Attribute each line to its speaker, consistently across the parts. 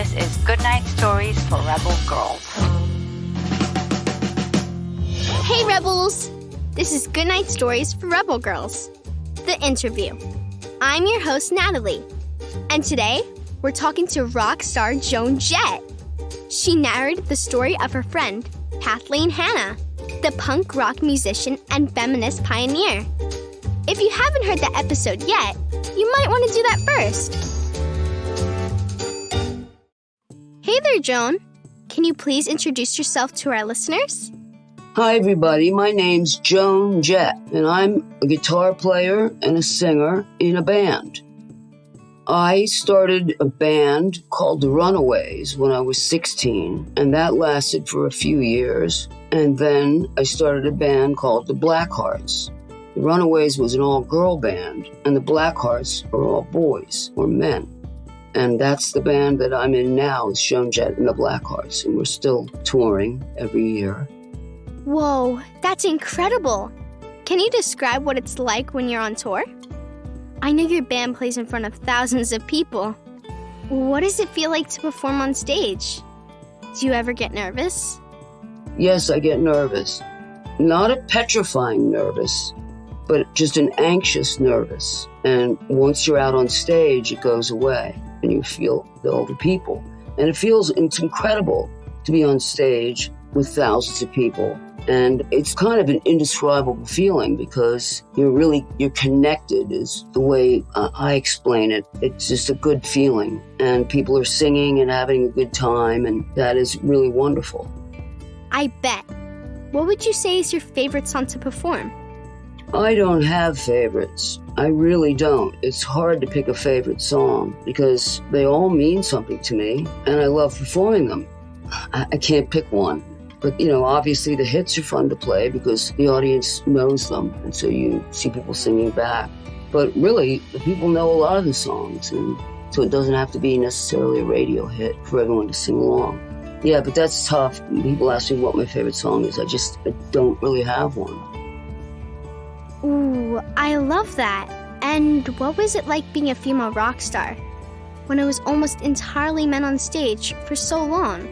Speaker 1: this is Goodnight Stories for Rebel Girls.
Speaker 2: Hey, Rebels! This is Goodnight Stories for Rebel Girls, the interview. I'm your host, Natalie, and today we're talking to rock star Joan Jett. She narrated the story of her friend, Kathleen Hanna, the punk rock musician and feminist pioneer. If you haven't heard that episode yet, you might want to do that first. Hey there, Joan. Can you please introduce yourself to our listeners?
Speaker 3: Hi, everybody. My name's Joan Jett, and I'm a guitar player and a singer in a band. I started a band called the Runaways when I was 16, and that lasted for a few years. And then I started a band called the Blackhearts. The Runaways was an all-girl band, and the Blackhearts are all boys or men. And that's the band that I'm in now, is Joan Jett and the Blackhearts, and we're still touring every year.
Speaker 2: Whoa, that's incredible. Can you describe what it's like when you're on tour? I know your band plays in front of thousands of people. What does it feel like to perform on stage? Do you ever get nervous?
Speaker 3: Yes, I get nervous. Not a petrifying nervous, but just an anxious nervous. And once you're out on stage, it goes away, and you feel all the people. And it's incredible to be on stage with thousands of people. And it's kind of an indescribable feeling because you're connected is the way I explain it. It's just a good feeling. And people are singing and having a good time, and that is really wonderful.
Speaker 2: I bet. What would you say is your favorite song to perform?
Speaker 3: I don't have favorites. I really don't. It's hard to pick a favorite song because they all mean something to me, and I love performing them. I can't pick one. But, obviously the hits are fun to play because the audience knows them, and so you see people singing back. But really, the people know a lot of the songs, and so it doesn't have to be necessarily a radio hit for everyone to sing along. Yeah, but that's tough. People ask me what my favorite song is. I don't really have one.
Speaker 2: Ooh, I love that. And what was it like being a female rock star when it was almost entirely men on stage for so long?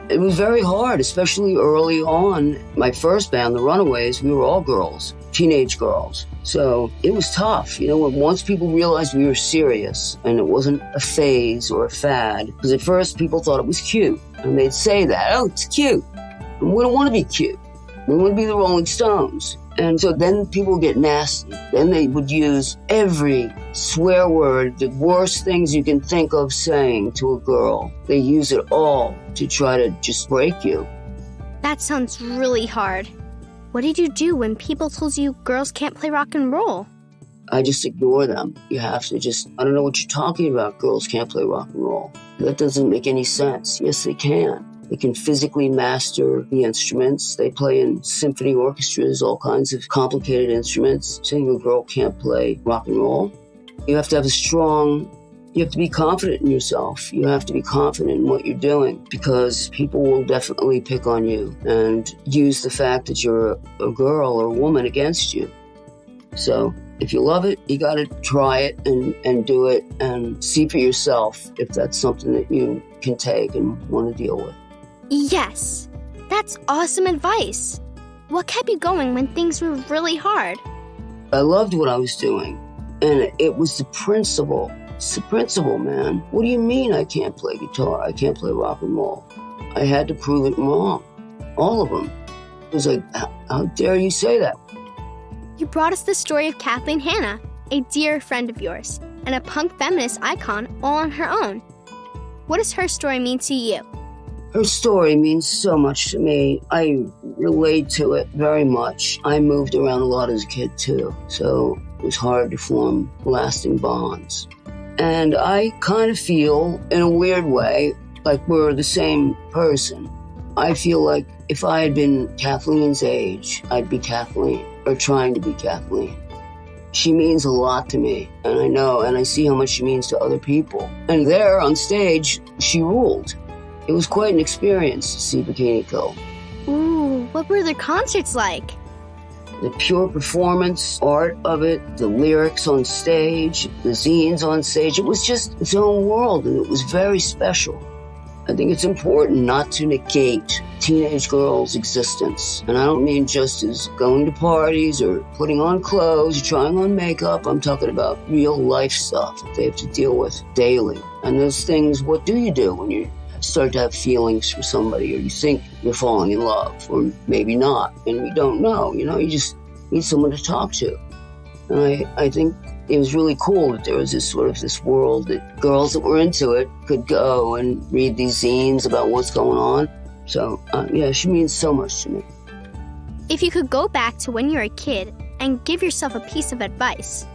Speaker 3: It was very hard, especially early on. My first band, the Runaways, we were all girls, teenage girls. So it was tough, once people realized we were serious and it wasn't a phase or a fad. Because at first people thought it was cute. And they'd say that, oh, it's cute. And we don't want to be cute. We want to be the Rolling Stones. And so then people would get nasty. Then they would use every swear word, the worst things you can think of saying to a girl. They use it all to try to just break you.
Speaker 2: That sounds really hard. What did you do when people told you girls can't play rock and roll?
Speaker 3: I just ignore them. You have to I don't know what you're talking about. Girls can't play rock and roll. That doesn't make any sense. Yes, they can. They can physically master the instruments. They play in symphony orchestras, all kinds of complicated instruments. Saying a girl can't play rock and roll. You have to be confident in yourself. You have to be confident in what you're doing because people will definitely pick on you and use the fact that you're a girl or a woman against you. So if you love it, you got to try it and do it and see for yourself if that's something that you can take and want to deal with.
Speaker 2: Yes, that's awesome advice. What kept you going when things were really hard?
Speaker 3: I loved what I was doing, and it was the principle. It's the principle, man. What do you mean I can't play guitar? I can't play rock and roll? I had to prove it wrong. All of them. It was like, how dare you say that?
Speaker 2: You brought us the story of Kathleen Hanna, a dear friend of yours, and a punk feminist icon all on her own. What does her story mean to you?
Speaker 3: Her story means so much to me. I relate to it very much. I moved around a lot as a kid, too, so it was hard to form lasting bonds. And I kind of feel, in a weird way, like we're the same person. I feel like if I had been Kathleen's age, I'd be Kathleen, or trying to be Kathleen. She means a lot to me, and I know, and I see how much she means to other people. And there, on stage, she ruled. It was quite an experience to see Bikini Kill.
Speaker 2: Ooh, what were their concerts like?
Speaker 3: The pure performance art of it, the lyrics on stage, the zines on stage, it was just its own world, and it was very special. I think it's important not to negate teenage girls' existence. And I don't mean just as going to parties or putting on clothes, trying on makeup. I'm talking about real life stuff that they have to deal with daily. And those things, what do you do when you start to have feelings for somebody, or you think you're falling in love, or maybe not, and you don't know, you just need someone to talk to. And I think it was really cool that there was this world that girls that were into it could go and read these zines about what's going on. So, she means so much to me.
Speaker 2: If you could go back to when you were a kid and give yourself a piece of advice,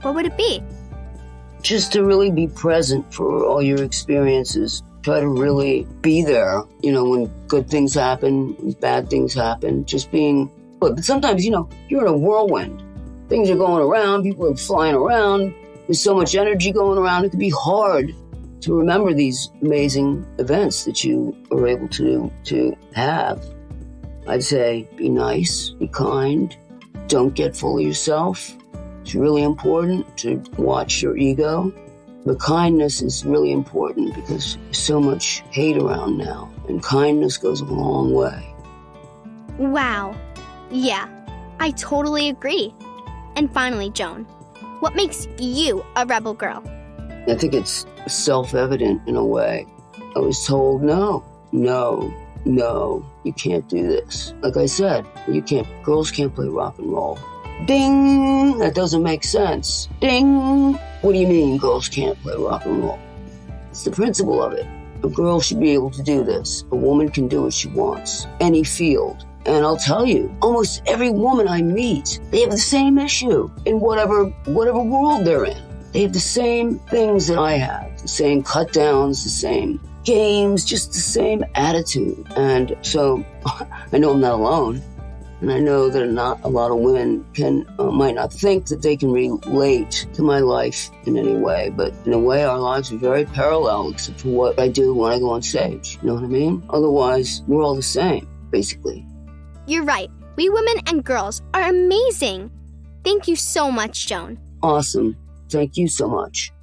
Speaker 2: what would it be?
Speaker 3: Just to really be present for all your experiences. Try to really be there, when good things happen, when bad things happen, just being good. But sometimes, you're in a whirlwind. Things are going around, people are flying around, there's so much energy going around, it can be hard to remember these amazing events that you are able to have. I'd say be nice, be kind, don't get full of yourself. It's really important to watch your ego. But kindness is really important because there's so much hate around now, and kindness goes a long way.
Speaker 2: Wow. Yeah, I totally agree. And finally, Joan, what makes you a rebel girl?
Speaker 3: I think it's self-evident in a way. I was told, no, you can't do this. Like I said, girls can't play rock and roll. Ding! That doesn't make sense. Ding! What do you mean girls can't play rock and roll? It's the principle of it. A girl should be able to do this. A woman can do what she wants. Any field. And I'll tell you, almost every woman I meet, they have the same issue in whatever world they're in. They have the same things that I have. The same cut downs, the same games, just the same attitude. And so I know I'm not alone. And I know that not a lot of women might not think that they can relate to my life in any way, but in a way our lives are very parallel except for what I do when I go on stage. You know what I mean? Otherwise, we're all the same, basically.
Speaker 2: You're right. We women and girls are amazing. Thank you so much, Joan.
Speaker 3: Awesome. Thank you so much.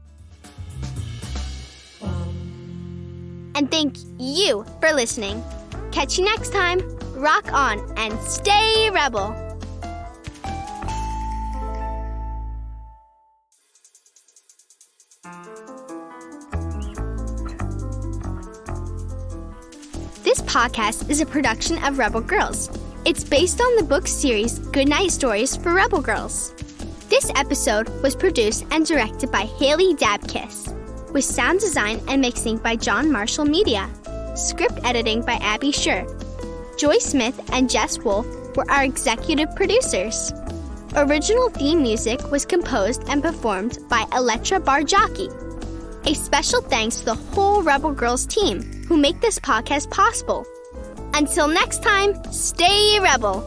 Speaker 2: And thank you for listening. Catch you next time. Rock on and stay rebel. This podcast is a production of Rebel Girls. It's based on the book series Goodnight Stories for Rebel Girls. This episode was produced and directed by Haley Dapkus, with sound design and mixing by John Marshall Media, script editing by Abby Scher. Joy Smith and Jess Wolfe were our executive producers. Original theme music was composed and performed by Elettra Barjaki. A special thanks to the whole Rebel Girls team who make this podcast possible. Until next time, stay rebel!